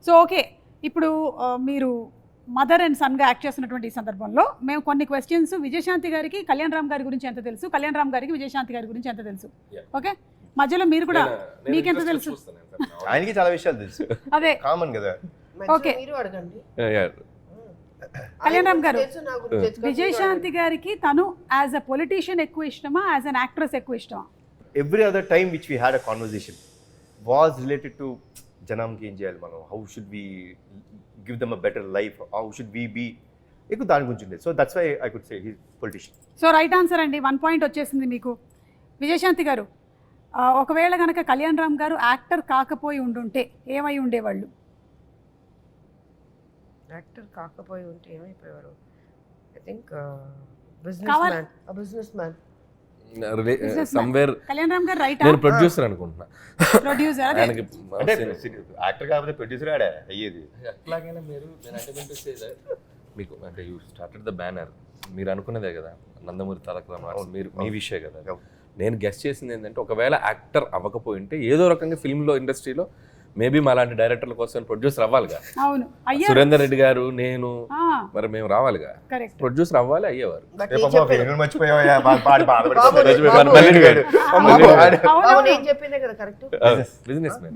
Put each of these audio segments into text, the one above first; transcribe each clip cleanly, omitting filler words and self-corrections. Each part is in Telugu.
సో ఓకే, ఇప్పుడు మీరు మదర్ అండ్ సన్గా యాక్ట్ చేస్తున్నటువంటి ఈ సందర్భంలో మేము కొన్ని క్వశ్చన్స్ విజయశాంతి గారికి కళ్యాణ్ రామ్ గారి గురించి ఎంత తెలుసు, కళ్యాణ్ రామ్ గారికి విజయశాంతి గారి గురించి ఎంత తెలుసు, ఓకే మధ్యలో మీరు కూడా మీకెంత తెలుసు? ఆయనకి చాలా విషయాలు తెలుసు, అదే కామన్ కదా. ఓకే కళ్యాణ్ రామ్ గారు, విజయశాంతి గారికి తను యాజ్ అ పొలిటీషియన్ ఎక్కువ ఇష్టమా, యాజ్ అన్ యాక్ట్రెస్ ఎక్కువ ఇష్టమా? Every other time which we had a conversation was related to జనంకి ఏం చేయాలి మనం, how should we give them a better life, how should we be, ఎక్కువ దాని గురించి ఉండేది. So that's why I could say he politician. So right answer అండి, 1 పాయింట్ వచ్చేసింది మీకు. విజయశాంతి గారు, ఒకవేళ కనుక కళ్యాణ్ రామ్ గారు యాక్టర్ కాకపోయి ఉండుంటే ఏమై ఉండేవాళ్ళు? యాక్టర్ కాకపోయి ఉంటే ఏమైపోయేవారు? I think businessman. Somewhere Kalyan Ram garu right. నేను ప్రొడ్యూసర్ అనుకుంటున్నా. ప్రొడ్యూసర్ ఆయనకి అంటే యాక్టర్ కాకపోతే ప్రొడ్యూసర్ ఆడే అయ్యేది. ఎట్లాగైనా మీరు మీకు అంటే యూ స్టార్టెడ్ ద బ్యానర్, మీరు అనుకున్నదే కదా నందమూరి తారక రామారావు, మీరు మీ విషయం కదా. నేను గెస్ట్ చేసింది ఏంటంటే ఒకవేళ యాక్టర్ అవ్వకపోయింటే ఏదో రకంగా ఫిల్మ్లో ఇండస్ట్రీలో మేబీ మా లాంటి డైరెక్టర్ల కోసం ప్రొడ్యూసర్ అవ్వాలిగా. అవును, సురేందర్ రెడ్డి గారు, నేను, మరి మేము రావాలిగా, కరెక్ట్, ప్రొడ్యూసర్ అవ్వాలి, అయ్యేవారు.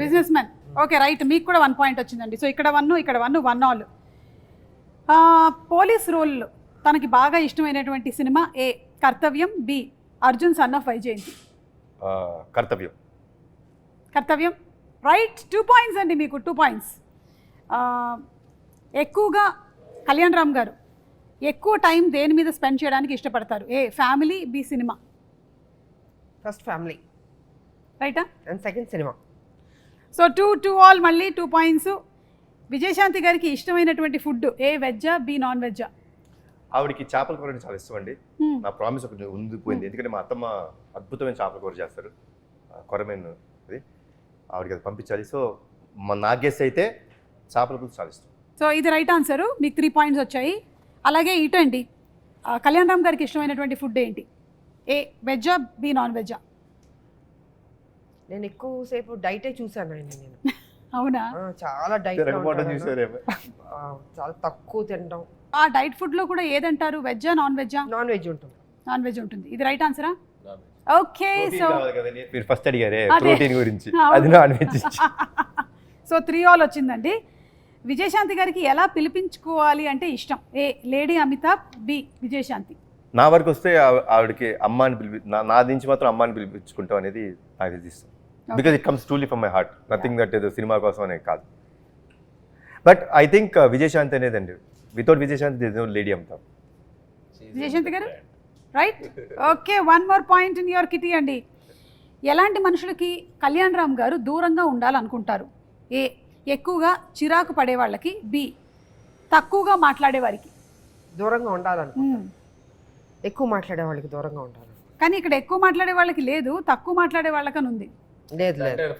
Business man. ఓకే రైట్, మీకు కూడా 1 పాయింట్ వచ్చిందండి. సో ఇక్కడ 1 ఇక్కడ 1 ఆల్. పోలీస్ రోల్ తనకి బాగా ఇష్టమైనటువంటి cinema a Kartavyam, b Arjun son of Vyjayanthi. Kartavyam right, 2 points అండి మీకు, 2 పాయింట్స్. ఎక్కువగా కళ్యాణ్ రామ్ గారు ఎక్కువ టైం దేని మీద స్పెండ్ చేయడానికి ఇష్టపడతారు? A family, B cinema. First family, రైటా, and second cinema. So 2 all, మళ్ళీ 2 పాయింట్స్. విజయశాంతి గారికి ఇష్టమైనటువంటి ఫుడ్ ఏ వెజ్జా, బి నాన్ వెజ్జా? ఆవిడకి చేపల కూర చాలా ఇష్టం అండి. నా ప్రామిస్ ఒకటి ఉండిపోయింది, ఎందుకంటే మా అత్తమ్మ అద్భుతమైన చేపల కూర చేస్తారు, కొరమేను అది, ఆవిడకి అది పంపించాలి. సో నా గెస్ అయితే చేపల కూర చాలా ఇష్టం. సో ఇది రైట్ ఆన్సరు, మీకు 3 పాయింట్స్ వచ్చాయి. అలాగే ఇటు అండి, కళ్యాణ్ రామ్ గారికి ఇష్టమైనటువంటి ఫుడ్ ఏంటి? ఏ వెజ్జా, బి నాన్ వెజ్జా? నేను ఎక్కువసేపు డైటే చూసాను ఆయన. నేను అవునా? చాలా డైట్, చాలా తక్కువ తినడం. ఆ డైట్ ఫుడ్ లో కూడా ఏదంటారు, వెజ్జా నాన్ వెజ్జా? నాన్ వెజ్ ఉంటుంది. నాన్ వెజ్ ఉంటుంది, ఇది రైట్ ఆన్సరా? ఓకే, సో మీరు ఫస్ట్ అడిగారే ప్రోటీన్ గురించి, అది నాన్ వెజ్. సో 3 ఆల్ వచ్చిందండి. విజయశాంతి గారికి ఎలా పిలిపించుకోవాలి అంటే ఇష్టం? ఏ లేడీ అమితాబ్, బి విజయశాంతి. నా వరకు వస్తే ఆవిడకి అమ్మ అని నా నుంచి మాత్రం అమ్మ అని పిలిపించుకుంటాం అనేది నాకు ఇష్టం. Because it comes truly from my heart, nothing that ఏదో సినిమా కోసం అనేది కాదు. బట్ ఐ థింక్ విజయశాంతి అనేదండి, without Vijayashanti there is no lady Amitabh. Vijayashanti garu right. Okay, 1 more point in your kitty అండి. ఎలాంటి మనుషులకి కళ్యాణ్ రామ్ గారు దూరంగా ఉండాలనుకుంటారు? ఏ ఎక్కువగా చిరాకు పడే వాళ్ళకి, బి తక్కువగా మాట్లాడే వారికి. దూరంగా ఉండాలనుకుంటారు, ఎక్కువ మాట్లాడే వాళ్ళకి దూరంగా ఉండాలి. కానీ ఇక్కడ ఎక్కువ మాట్లాడే వాళ్ళకి లేదు, తక్కువ మాట్లాడే వాళ్ళకని ఉంది. లేదు లేదు,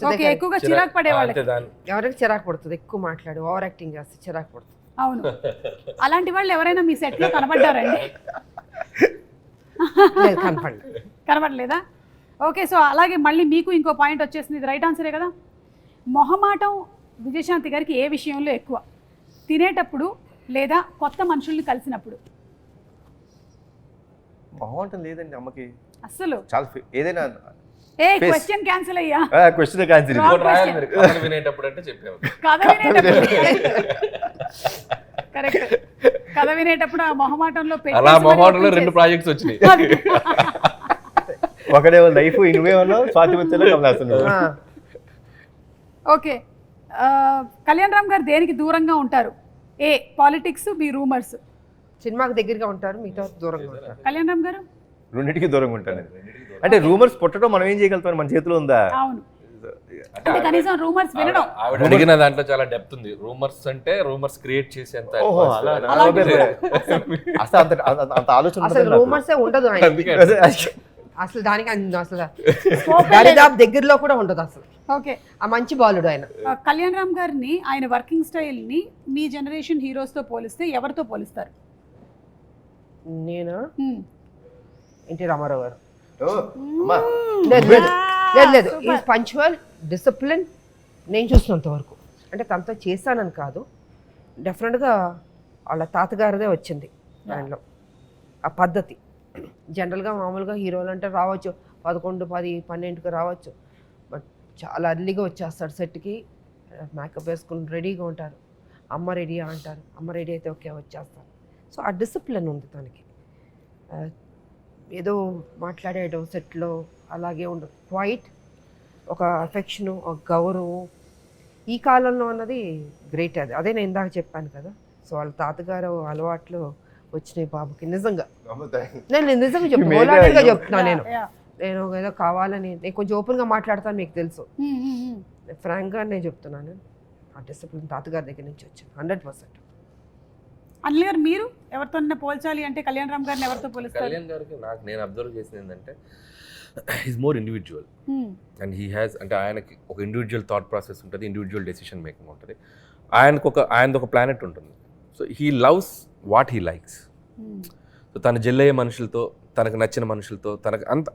ఓకే, ఎక్కువగా చిరాకు పడే వాళ్ళకి. ఎవరికి చిరాకు పడుతుంది? ఎక్కువ మాట్లాడి ఓవర్ యాక్టింగ్ చేస్తే చిరాకు పడుతుంది. అవును, అలాంటి వాళ్ళు ఎవరైనా మీ సెట్లో కనబడ్డారండి? కనబడలేదా? ఓకే, సో అలాగే మళ్ళీ మీకు ఇంకో పాయింట్ వచ్చేసింది, ఇది రైట్ ఆన్సరే కదా. మొహమాటం విజయశాంతి గారికి ఏ విషయంలో ఎక్కువ? తినేటప్పుడు లేదా కొత్త మనుషుల్ని కలిసినప్పుడు? మొహమాటం లేదండి అమ్మకి అస్సలు. చాలా ఏదైనా ఏ క్వశ్చన్ క్యాన్సిల్ అయ్యా, క్వశ్చన్ క్యాన్సిల్. కథ వినేటప్పుడు అంటే చెప్పాము, కథ వినేటప్పుడు కరెక్ట్, కథ వినేటప్పుడు ఆ మొహమాటంలో అలా మొహమాటంలో 2 ప్రాజెక్ట్స్ వచ్చినాయి. ఒకడేమో లైఫ్, ఇన్వేమో స్వాతి ముత్యాలు కమలాసన్. ఓకే, కళ్యాణ్ రామ్ గారు దేనికి దూరంగా ఉంటారు? ఏ పాలిటిక్స్, బి రూమర్స్. సినిమాకి దగ్గరగా ఉంటారు, మిగతా దూరంగా ఉంటారు. కళ్యాణ్ రామ్ గారు రెండింటికి దూరంగా ఉంటాను. అంటే రూమర్స్ పుట్టడం మనం ఏం చేయగలుగుతాం, మన చేతిలో ఉందా? అవును, అంటే కనీసం రూమర్స్ వినడం. ఆవిడ అడిగిన దాంట్లో చాలా డెప్త్ ఉంది. రూమర్స్ అంటే రూమర్స్ క్రియేట్ చేసేంత అంత ఆలోచన అసలు రూమర్సే ఉండదు అసలు, దానికి అసలు దరిదాపు దగ్గరలో కూడా ఉండదు అసలు. ఓకే, ఆ మంచి బాలుడు ఆయన. కళ్యాణ్ రామ్ గారిని, ఆయన వర్కింగ్ స్టైల్ ని మీ జనరేషన్ హీరోస్ తో పోలిస్తే ఎవరితో పోలిస్తారు? నేను ఎన్టీ రామారావు గారు. అమ్మా లేదు లేదు లేదు, ఈజ్ పంక్చువల్, డిసిప్లిన్, నేను చూసినంత వరకు. అంటే తనతో చేశానని కాదు, డెఫినెట్గా వాళ్ళ తాతగారిదే వచ్చింది దానిలో ఆ పద్ధతి. జనరల్గా మామూలుగా హీరోలు అంటే రావచ్చు 11, 10, 12కి రావచ్చు, బట్ చాలా అర్లీగా వచ్చేస్తాడు సెట్కి, మేకప్ వేసుకుని రెడీగా ఉంటారు. అమ్మ రెడీయా అంటారు, అమ్మ రెడీ అయితే ఓకే వచ్చేస్తారు. సో ఆ డిసిప్లిన్ ఉంది తనకి. ఏదో మాట్లాడేయడం సెట్లో అలాగే ఉండదు, క్వైట్ ఒక అఫెక్షను, ఒక గౌరవం ఈ కాలంలో అన్నది గ్రేట్. అదే నేను ఇందాక చెప్పాను కదా. సో వాళ్ళ తాతగారు అలవాట్లు వచ్చినాయి బాబుకి నిజంగా. నేను నిజంగా చెప్తాను, చెప్తున్నా నేను ఏదో కావాలని, నేను కొంచెం ఓపెన్గా మాట్లాడతాను, మీకు తెలుసు. ఫ్రాంక్గా నేను చెప్తున్నాను, ఆ డిసిప్లిన్ తాతగారి దగ్గర నుంచి వచ్చింది 100%. అనిల్ గారు మీరు ఎవరితో పోల్చాలి అంటే కళ్యాణ్ రామ్ గారిని ఎవరితో పోలుస్తారు? కళ్యాణ్ గారికి నేను అబ్జర్వ్ చేసింది ఏంటంటే is more individual and he has, అంటే ఆయనకి ఒక ఇండివిజువల్ థాట్ ప్రాసెస్ ఉంటుంది, ఇండివిజువల్ డెసిషన్ మేకింగ్ ఉంటుంది. ఆయనది ఒక ప్లానెట్ ఉంటుంది. So he loves what he likes. So తను జెల్లయ్యే మనుషులతో, తనకు నచ్చిన మనుషులతో, తనకు అంత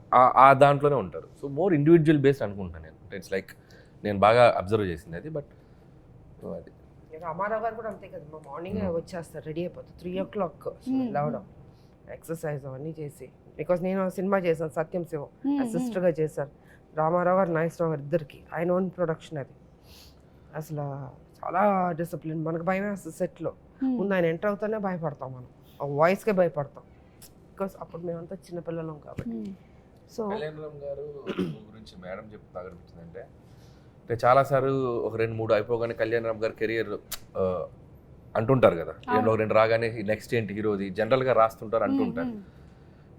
ఆ దాంట్లోనే ఉంటారు. సో మోర్ ఇండివిజువల్ బేస్డ్ అనుకుంటాను నేను. ఇట్స్ లైక్ నేను బాగా అబ్జర్వ్ చేసింది అది. బట్ అది రామారావు గారు కూడా అంతే కదా, మార్నింగ్ వచ్చేస్తారు, రెడీ అయిపోతారు 3 o'clock లేవడం, ఎక్సర్సైజ్ అవన్నీ చేసి. బికాస్ నేను సినిమా చేశాను సత్యం శివం, సిస్టర్గా చేశాను. రామారావు గారు నాగేశ్వరరావు గారు ఇద్దరికి ఆయన ఓన్ ప్రొడక్షన్ అది. అసలు చాలా డిసిప్లిన్. మనకు భయం వేస్తుంది సెట్లో, ముందు ఆయన ఎంటర్ అవుతానే భయపడతాం, మనం ఆ వాయిస్కే భయపడతాం, బికాస్ అప్పుడు మేమంతా చిన్నపిల్లలం కాబట్టి. సో కళ్యాణ్ రామ్ గారు గురించి మేడం చెప్తా అనిపించిందంటే, అంటే చాలాసార్లు ఒక 2-3 అయిపోగానే కళ్యాణ్ రామ్ గారి కెరియర్ అంటుంటారు కదా, ఒక 2 రాగానే నెక్స్ట్ ఏంటి హీరోది జనరల్గా రాస్తుంటారు అంటుంటారు.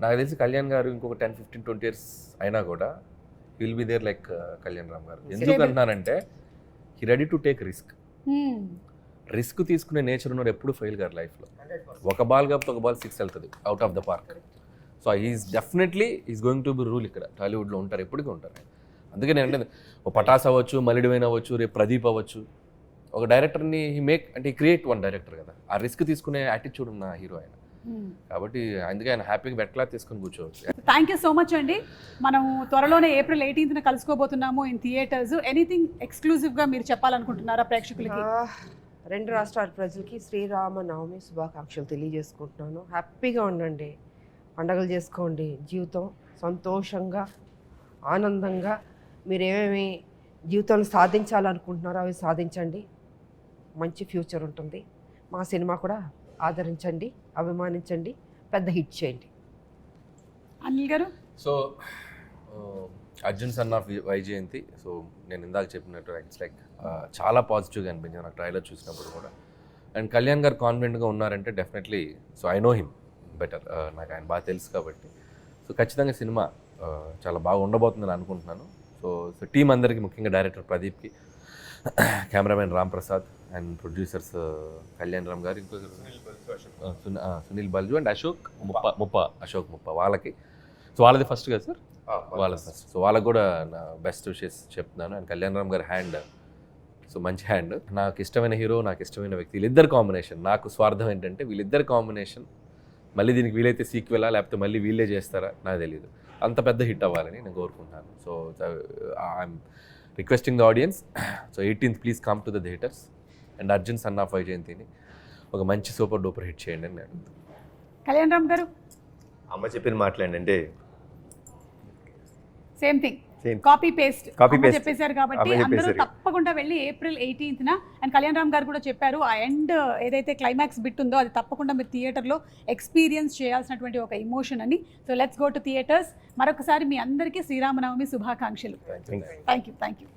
నాకు తెలిసి కళ్యాణ్ గారు ఇంకొక 10, 15, 20 years అయినా కూడా will be there like Kalyan Ram garu. ఎందుకు అంటున్నానంటే he ready to take risk తీసుకునే నేచర్ ఉన్నారు, ఎప్పుడు ఫెయిల్ గారు లైఫ్లో. ఒక బాల్ కాబట్టి ఒక బాల్ 6 వెళ్తుంది out of the park. So definitely is going to be rule. ఇక్కడ టాలీవుడ్లో ఉంటారు, ఎప్పటికీ ఉంటారు. అందుకే నేను అంటే ఒక పటాస్ అవ్వచ్చు, మలిడివైన్ అవ్వచ్చు, రేపు ప్రదీప్ అవ్వచ్చు, ఒక డైరెక్టర్ని అంటే క్రియేట్ వన్ డైరెక్టర్ కదా. ఆ రిస్క్ తీసుకునే యాటిట్యూడ్ ఉన్న హీరో ఆయన కాబట్టి, అందుకే ఆయన హ్యాపీగా బెట్లా తీసుకొని కూర్చోవచ్చు. థ్యాంక్ యూ సో మచ్ అండి. మనం త్వరలోనే April 18th కలుసుకోబోతున్నాము ఇన్ థియేటర్స్. ఎనీథింగ్ ఎక్స్క్లూజివ్గా మీరు చెప్పాలనుకుంటున్నారా ప్రేక్షకులకి? 2 రాష్ట్రాల ప్రజలకి శ్రీరామనవమి శుభాకాంక్షలు తెలియజేసుకుంటున్నాను. హ్యాపీగా ఉండండి, పండగలు చేసుకోండి, జీవితం సంతోషంగా ఆనందంగా మీరు ఏమేమి జీవితంలో సాధించాలనుకుంటున్నారో అవి సాధించండి. మంచి ఫ్యూచర్ ఉంటుంది. మా సినిమా కూడా ఆదరించండి, అభిమానించండి, పెద్ద హిట్ చేయండి. అనిల్ గారు? So Arjun son of Vyjayanthi. So నేను ఇందాక చెప్పినట్టు ఇట్స్ లైక్ చాలా పాజిటివ్గా అనిపించింది నాకు ట్రైలర్ చూసినప్పుడు కూడా. అండ్ కళ్యాణ్ గారు కాన్ఫిడెంట్గా ఉన్నారంటే definitely, so I know him better, నాకు ఆయన బాగా తెలుసు కాబట్టి. సో ఖచ్చితంగా సినిమా చాలా బాగా ఉండబోతుందని అనుకుంటున్నాను. సో టీం అందరికీ, ముఖ్యంగా డైరెక్టర్ ప్రదీప్కి, cameraman Ram Prasad and producers Kalyan Ram garu, ఇంకో సునీల్ బల్జు అండ్ అశోక్ ముప్ప వాళ్ళకి. సో వాళ్ళది ఫస్ట్ కదా సార్? వాళ్ళది ఫస్ట్. సో వాళ్ళకి కూడా నా బెస్ట్ విషెస్ చెప్తున్నాను. అండ్ కళ్యాణ్ రామ్ గారి హ్యాండ్, సో మంచి హ్యాండ్. నాకు ఇష్టమైన హీరో, నాకు ఇష్టమైన వ్యక్తి, వీళ్ళిద్దరు కాంబినేషన్. నాకు స్వార్థం ఏంటంటే వీళ్ళిద్దరు కాంబినేషన్ మళ్ళీ దీనికి వీలైతే సీక్వెలా లేకపోతే మళ్ళీ వీళ్ళే చేస్తారా నాకు తెలియదు. అంత పెద్ద హిట్ అవ్వాలని నేను కోరుకుంటున్నాను. So I'm requesting the audience, so 18th please come to the theatres and Arjun son of వైజయంతిని ఒక మంచి సూపర్ డూపర్ హిట్ చేయండి అని నేను. కళ్యాణ్ రామ్ గారు? అమ్మ చెప్పిన మాట్లాడండి, సేమ్ థింగ్, కాపీ పేస్ట్ చెప్పేశారు కాబట్టి అమ్మ అందరూ చెప్పేశారు. తప్పకుండా వెళ్ళి April 18th and Kalyan Ram గారు కూడా చెప్పారు ఆ ఎండ్ ఏదైతే క్లైమాక్స్ బిట్ ఉందో అది తప్పకుండా మీరు థియేటర్లో ఎక్స్పీరియన్స్ చేయాల్సినటువంటి ఒక ఎమోషన్ అని. So let's go to theatres. మరొకసారి మీ అందరికీ శ్రీరామనవమి శుభాకాంక్షలు. Thanks. Thank you.